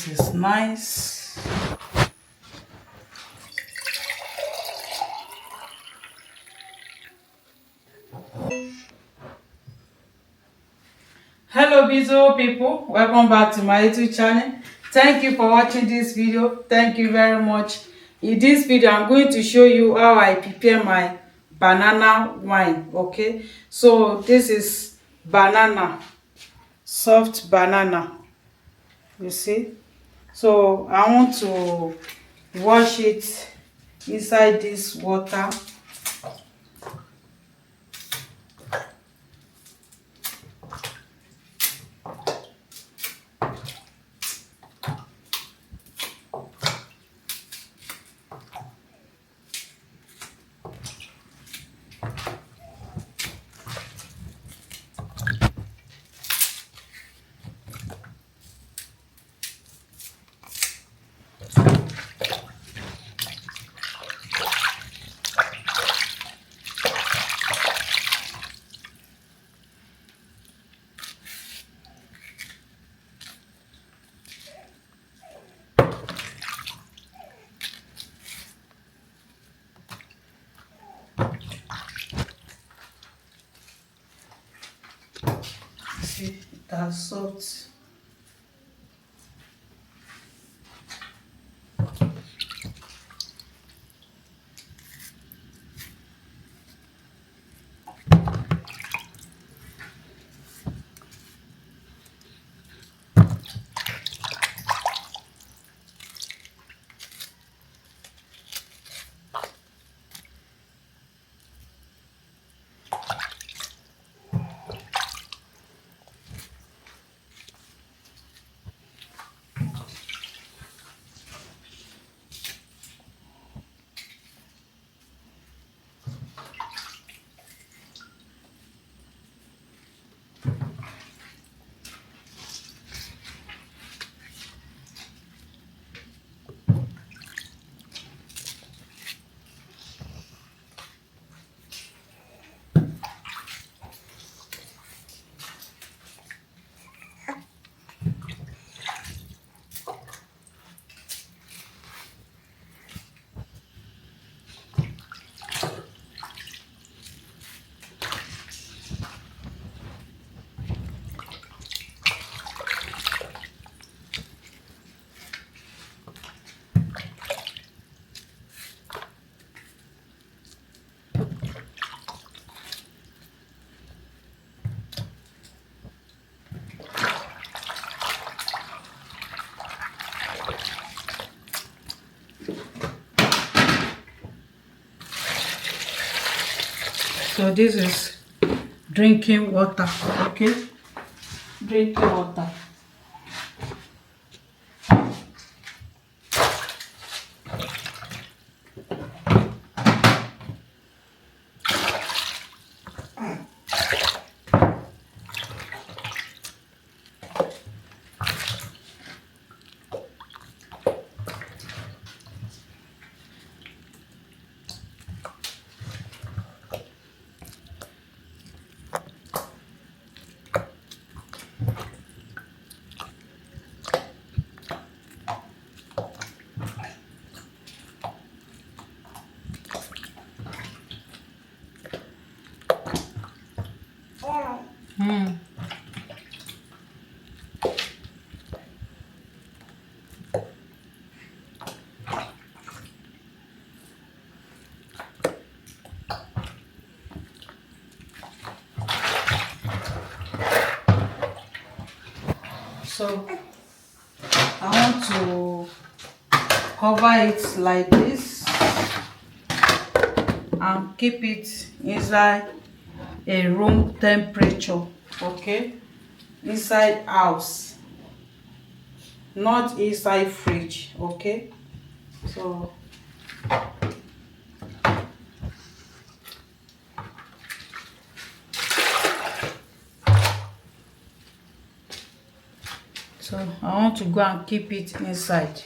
This is nice. Hello beautiful people, welcome back to my YouTube channel. Thank you for watching this video. Thank you very much. In this video I'm going to show you how I prepare my banana wine. Okay, so this is banana, soft banana, you see. So I want to wash it inside this water. See, it has salt. So this is drinking water, okay? Drinking water. So I want to cover it like this and keep it inside a room temperature, okay? Inside house, not inside fridge, okay? So I want to go and keep it inside.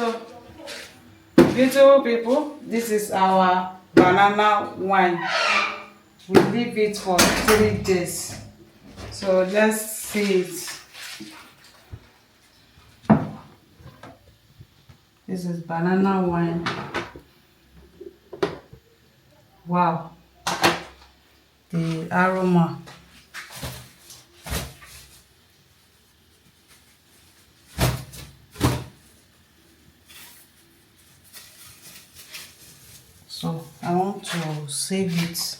So, beautiful people, this is our banana wine. We leave it for 3 days. So let's see it. This is banana wine. Wow, the aroma. So I want to save it.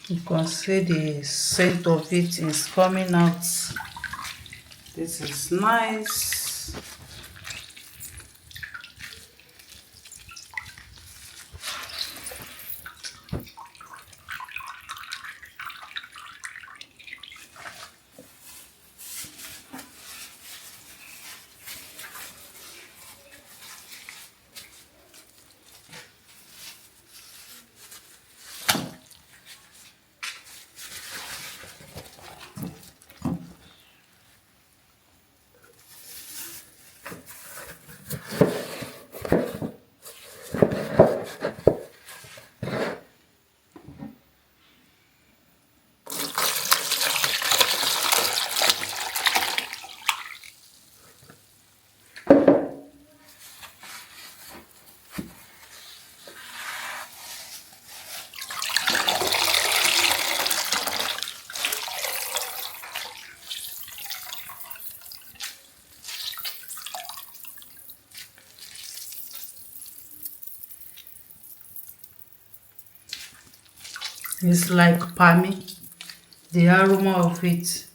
You can see the scent of it is coming out. This is nice. It's like palmy, the aroma of it.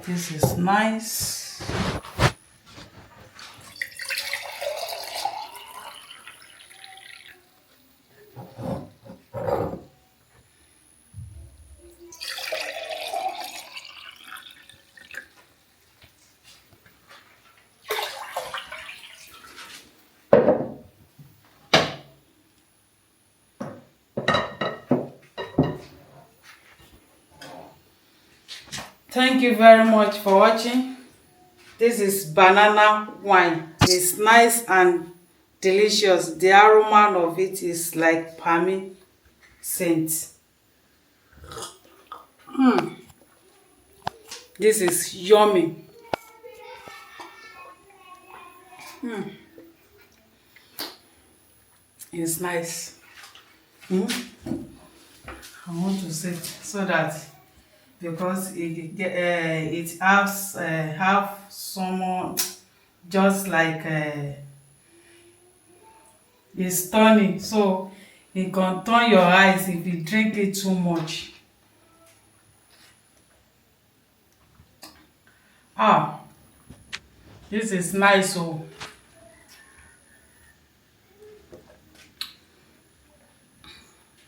This is nice. Thank you very much for watching. This is banana wine. It's nice and delicious. The aroma of it is like palmy scent. This is yummy. It's nice. I want to sit so that because it has have some just like it's tonic, so it can turn your eyes if you drink it too much. This is nice. Oh,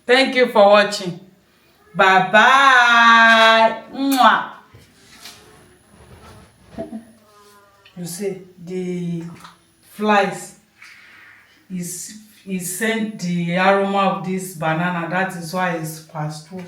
thank you for watching. Bye bye. Mwah. You see, the flies is sent the aroma of this banana. That is why it's passed through.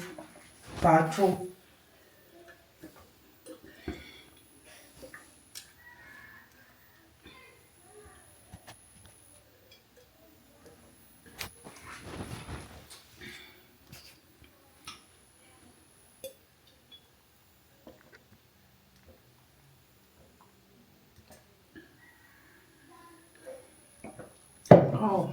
Oh.